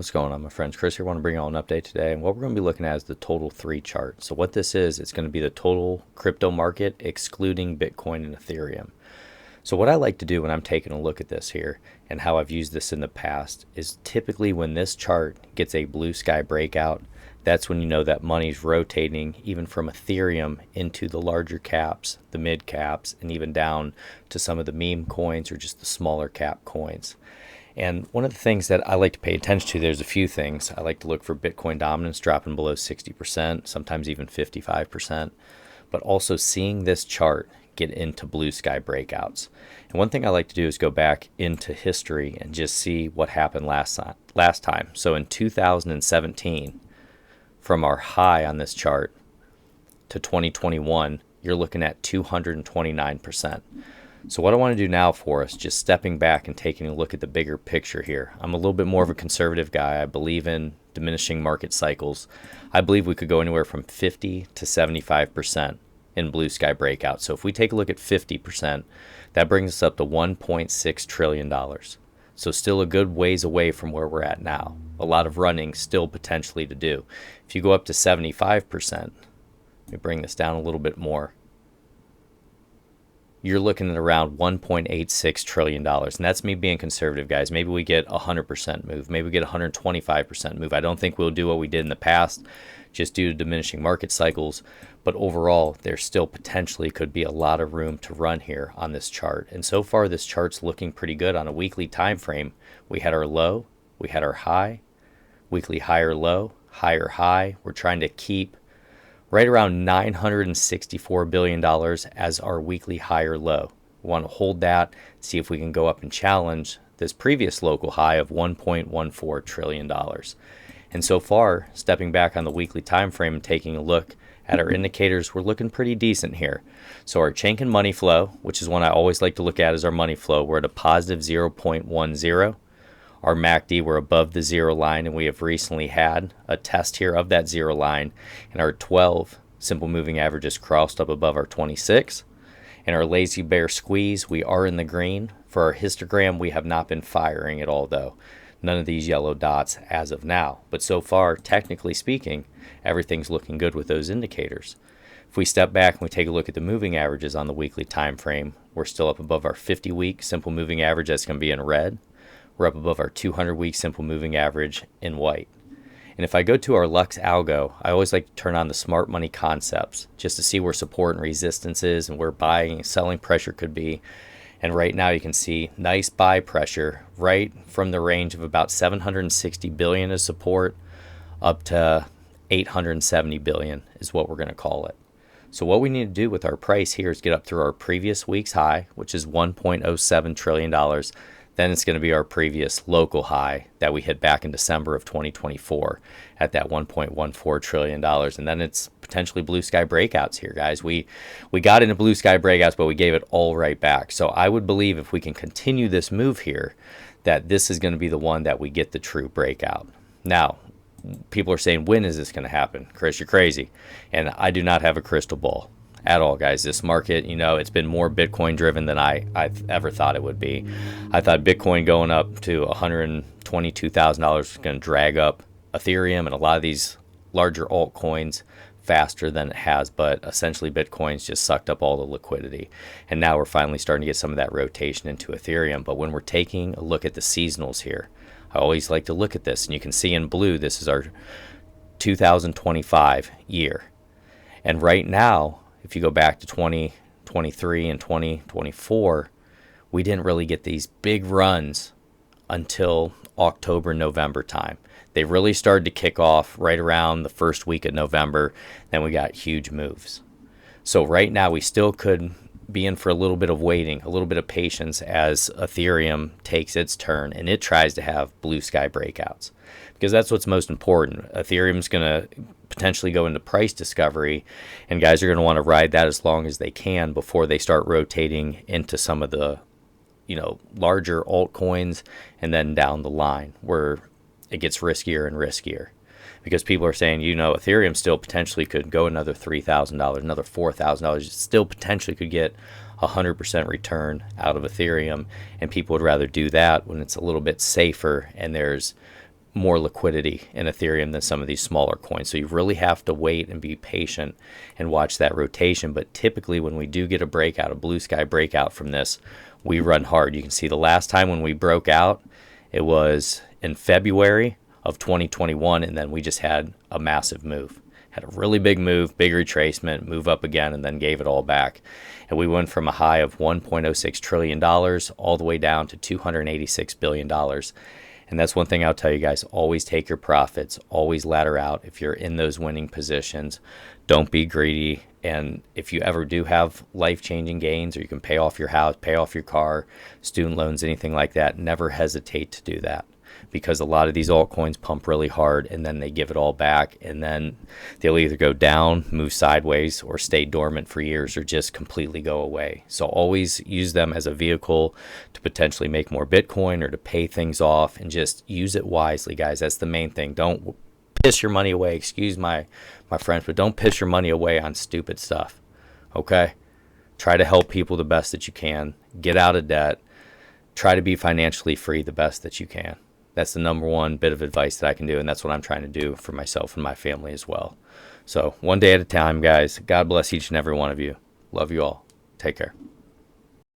What's going on, my friends? Chris here. I want to bring you all an update today. And what we're going to be looking at is the total 3 chart. So what this is, it's going to be the total crypto market excluding Bitcoin and Ethereum. So what I like to do when I'm taking a look at this here and how I've used this in the past is typically when this chart gets a blue sky breakout, that's when you know that money's rotating even from Ethereum into the larger caps, the mid caps, and even down to some of the meme coins or just the smaller cap coins. And one of the things that I like to pay attention to, there's a few things. I like to look for Bitcoin dominance dropping below 60%, sometimes even 55%, but also seeing this chart get into blue sky breakouts. And one thing I like to do is go back into history and just see what happened last time. So in 2017, from our high on this chart to 2021, you're looking at 229%. So what I want to do now for us, just stepping back and taking a look at the bigger picture here. I'm a little bit more of a conservative guy. I believe in diminishing market cycles. I believe we could go anywhere from 50 to 75% in blue sky breakout. So if we take a look at 50%, that brings us up to $1.6 trillion. So still a good ways away from where we're at now. A lot of running still potentially to do. If you go up to 75%, let me bring this down a little bit more. You're looking at around $1.86 trillion. And that's me being conservative, guys. Maybe we get 100% move. Maybe we get 125% move. I don't think we'll do what we did in the past just due to diminishing market cycles. But overall, there still potentially could be a lot of room to run here on this chart. And so far, this chart's looking pretty good on a weekly time frame. We had our low, we had our high, weekly higher low, higher high. We're trying to keep right around $964 billion as our weekly higher low. We want to hold that, see if we can go up and challenge this previous local high of $1.14 trillion. And so far, stepping back on the weekly time frame and taking a look at our indicators, we're looking pretty decent here. So our Chaikin money flow, which is one I always like to look at as our money flow, we're at a positive 0.10. Our MACD, we're above the zero line, and we have recently had a test here of that zero line, and our 12 simple moving averages crossed up above our 26. And our lazy bear squeeze, we are in the green. For our histogram, we have not been firing at all, though. None of these yellow dots as of now. But so far, technically speaking, everything's looking good with those indicators. If we step back and we take a look at the moving averages on the weekly time frame, we're still up above our 50-week simple moving average. That's going to be in red. We're up above our 200-week simple moving average in white. And if I go to our Lux Algo, I always like to turn on the smart money concepts just to see where support and resistance is and where buying and selling pressure could be. And right now you can see nice buy pressure right from the range of about 760 billion as support up to 870 billion is what we're going to call it. So what we need to do with our price here is get up through our previous week's high, which is $1.07 trillion. Then it's going to be our previous local high that we hit back in December of 2024 at that $1.14 trillion. And then it's potentially blue sky breakouts here, guys. We got into blue sky breakouts, but we gave it all right back. So I would believe if we can continue this move here, that this is going to be the one that we get the true breakout. Now, people are saying, when is this going to happen? Chris, you're crazy. And I do not have a crystal ball at all, guys. This market, it's been more Bitcoin driven than I've ever thought it would be. I thought Bitcoin going up to $122,000 was going to drag up Ethereum and a lot of these larger altcoins faster than it has, but essentially Bitcoin's just sucked up all the liquidity. And now we're finally starting to get some of that rotation into Ethereum. But when we're taking a look at the seasonals here, I always like to look at this, and you can see in blue, this is our 2025 year. And right now, if you go back to 2023 and 2024, we didn't really get these big runs until October, November time. They really started to kick off right around the first week of November. Then we got huge moves. So right now we still could be in for a little bit of waiting, a little bit of patience as Ethereum takes its turn and it tries to have blue sky breakouts. Because that's what's most important. Ethereum's going to potentially go into price discovery, and guys are going to want to ride that as long as they can before they start rotating into some of the larger altcoins, and then down the line where it gets riskier and riskier. Because people are saying, Ethereum still potentially could go another $3,000, another $4,000. It still potentially could get 100% return out of Ethereum, and people would rather do that when it's a little bit safer and there's more liquidity in Ethereum than some of these smaller coins. So you really have to wait and be patient and watch that rotation. But typically when we do get a breakout, a blue sky breakout from this, we run hard. You can see the last time when we broke out, it was in February of 2021, and then we just had a massive move. Had a really big move, big retracement, move up again, and then gave it all back. And we went from a high of $1.06 trillion all the way down to $286 billion. And that's one thing I'll tell you guys, always take your profits, always ladder out if you're in those winning positions. Don't be greedy. And if you ever do have life-changing gains, or you can pay off your house, pay off your car, student loans, anything like that, never hesitate to do that. Because a lot of these altcoins pump really hard and then they give it all back, and then they'll either go down, move sideways, or stay dormant for years, or just completely go away. So always use them as a vehicle to potentially make more Bitcoin or to pay things off, and just use it wisely, guys. That's the main thing. Don't piss your money away. Excuse my French, but don't piss your money away on stupid stuff. Okay? Try to help people the best that you can. Get out of debt. Try to be financially free the best that you can. That's the number one bit of advice that I can do, and that's what I'm trying to do for myself and my family as well. So one day at a time, guys. God bless each and every one of you. Love you all. Take care.